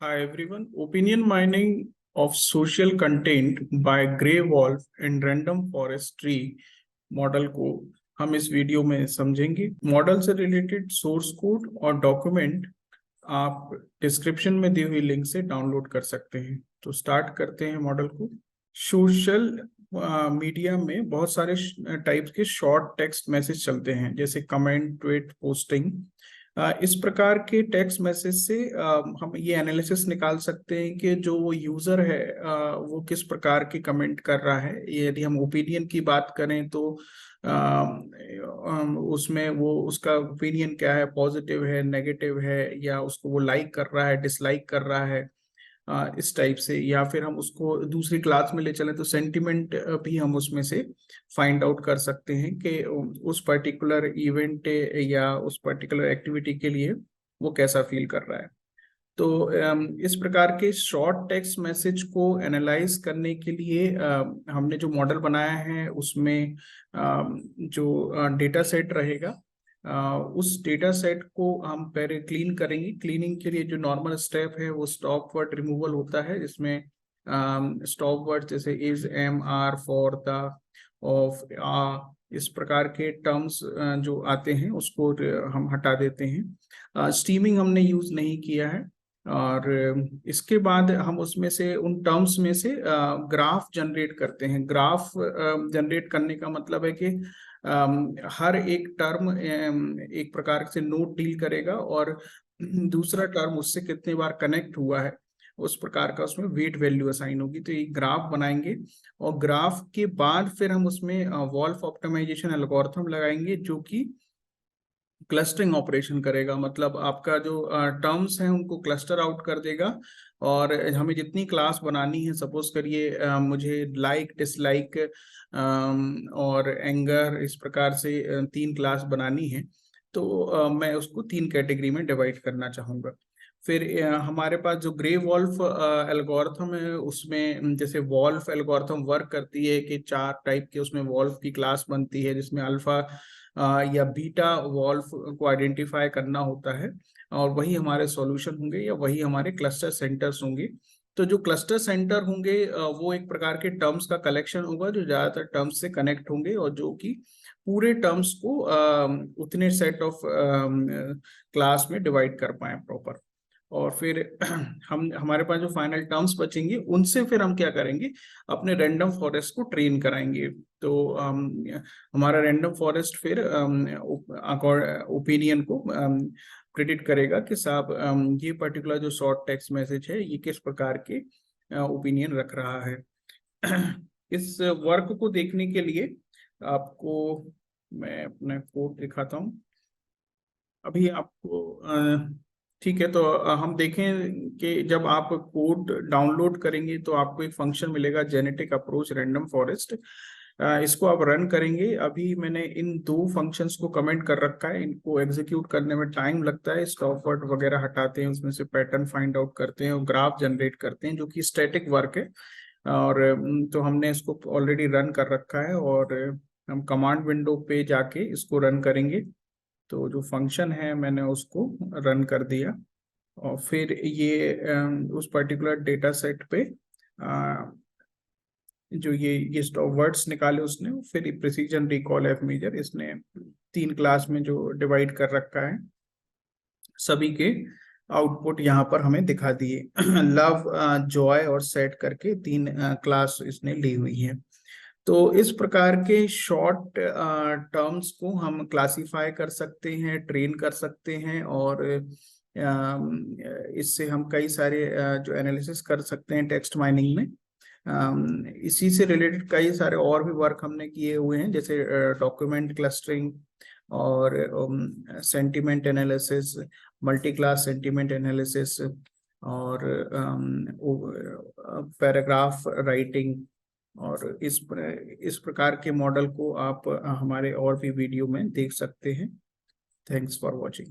Hi everyone. Opinion mining of social content by Grey Wolf and Random Forest Tree model को हम इस video में समझेंगे। Model से रिलेटेड सोर्स कोड और डॉक्यूमेंट आप डिस्क्रिप्शन में दी हुई लिंक से डाउनलोड कर सकते हैं। तो स्टार्ट करते हैं मॉडल को। सोशल मीडिया में बहुत सारे टाइप्स के शॉर्ट टेक्स्ट मैसेज चलते हैं, जैसे कमेंट, ट्वीट, पोस्टिंग। इस प्रकार के टेक्स्ट मैसेज से हम ये एनालिसिस निकाल सकते हैं कि जो वो यूजर है वो किस प्रकार की कमेंट कर रहा है। यदि हम ओपिनियन की बात करें तो उसमें वो उसका ओपिनियन क्या है, पॉजिटिव है, नेगेटिव है, या उसको वो लाइक कर रहा है, डिसलाइक कर रहा है, इस टाइप से। या फिर हम उसको दूसरी क्लास में ले चलें तो सेंटिमेंट भी हम उसमें से फाइंड आउट कर सकते हैं कि उस पर्टिकुलर इवेंट या उस पर्टिकुलर एक्टिविटी के लिए वो कैसा फील कर रहा है। तो इस प्रकार के शॉर्ट टेक्स्ट मैसेज को एनालाइज करने के लिए हमने जो मॉडल बनाया है उसमें जो डेटा सेट रहेगा, उस डेटा सेट को हम पहले क्लीन करेंगे। क्लीनिंग के लिए जो नॉर्मल स्टेप है वो स्टॉप वर्ड रिमूवल होता है, जिसमें स्टॉप वर्ड जैसे is, am, are, for, the, of, आ, इस प्रकार के टर्म्स जो आते हैं उसको हम हटा देते हैं। स्टीमिंग हमने यूज नहीं किया है। और इसके बाद हम उसमें से उन टर्म्स में से ग्राफ जनरेट करते हैं। ग्राफ जनरेट करने का मतलब है कि हर एक टर्म एक प्रकार से नोड डील करेगा और दूसरा टर्म उससे कितने बार कनेक्ट हुआ है उस प्रकार का उसमें वेट वैल्यू असाइन होगी। तो ये ग्राफ बनाएंगे और ग्राफ के बाद फिर हम उसमें वॉल्फ ऑप्टिमाइजेशन एल्गोरिथम लगाएंगे, जो कि क्लस्टरिंग ऑपरेशन करेगा। मतलब आपका जो टर्म्स हैं उनको क्लस्टर आउट कर देगा और हमें जितनी क्लास बनानी है, सपोज करिए मुझे लाइक, डिसलाइक और एंगर, इस प्रकार से 3 क्लास बनानी है, तो मैं उसको 3 कैटेगरी में डिवाइड करना चाहूँगा। फिर हमारे पास जो ग्रे वॉल्फ एल्गोरिथम है उसमें जैसे वॉल्फ एल्गोरिथम वर्क करती है कि 4 टाइप के उसमें वॉल्फ की क्लास बनती है, जिसमें अल्फा या बीटा वॉल्फ को आइडेंटिफाई करना होता है और वही हमारे सॉल्यूशन होंगे या वही हमारे क्लस्टर सेंटर्स होंगे। तो जो क्लस्टर सेंटर होंगे वो एक प्रकार के टर्म्स का कलेक्शन होगा जो ज्यादातर टर्म्स से कनेक्ट होंगे और जो कि पूरे टर्म्स को उतने सेट ऑफ क्लास में डिवाइड कर पाए प्रॉपर। और फिर हम हमारे पास जो फाइनल टर्म्स बचेंगे उनसे फिर हम क्या करेंगे, अपने रैंडम फॉरेस्ट को ट्रेन कराएंगे। तो हमारा रैंडम फॉरेस्ट फिर ओपिनियन को प्रिडिक्ट करेगा कि साहब ये पर्टिकुलर जो शॉर्ट टेक्स्ट मैसेज है ये किस प्रकार के ओपिनियन रख रहा है। इस वर्क को देखने के लिए आपको मैं अपना कोड दिखाता हूँ अभी आपको। ठीक है, तो हम देखें कि जब आप कोड डाउनलोड करेंगे तो आपको एक फंक्शन मिलेगा, जेनेटिक अप्रोच रैंडम फॉरेस्ट। इसको आप रन करेंगे। अभी मैंने इन 2 फंक्शंस को कमेंट कर रखा है, इनको एग्जीक्यूट करने में टाइम लगता है। स्टॉप वर्ड वगैरह हटाते हैं, उसमें से पैटर्न फाइंड आउट करते हैं और ग्राफ जनरेट करते हैं, जो कि स्टैटिक वर्क है। और तो हमने इसको ऑलरेडी रन कर रखा है और हम कमांड विंडो पे जाके इसको रन करेंगे। तो जो फंक्शन है मैंने उसको रन कर दिया और फिर ये उस पर्टिकुलर डेटा सेट पे जो ये स्टॉप वर्ड्स निकाले उसने, फिर प्रिसीजन, रिकॉल, एफ मेजर, इसने 3 क्लास में जो डिवाइड कर रखा है सभी के आउटपुट यहाँ पर हमें दिखा दिए। लव, जॉय और सेट करके 3 क्लास इसने ली हुई है। तो इस प्रकार के शॉर्ट टर्म्स को हम क्लासिफाई कर सकते हैं, ट्रेन कर सकते हैं और इससे हम कई सारे जो एनालिसिस कर सकते हैं टेक्स्ट माइनिंग में। इसी से रिलेटेड कई सारे और भी वर्क हमने किए हुए हैं, जैसे डॉक्यूमेंट क्लस्टरिंग और sentiment analysis, multi class sentiment analysis और पैराग्राफ राइटिंग। और इस प्रकार के मॉडल को आप हमारे और भी वीडियो में देख सकते हैं। Thanks for watching.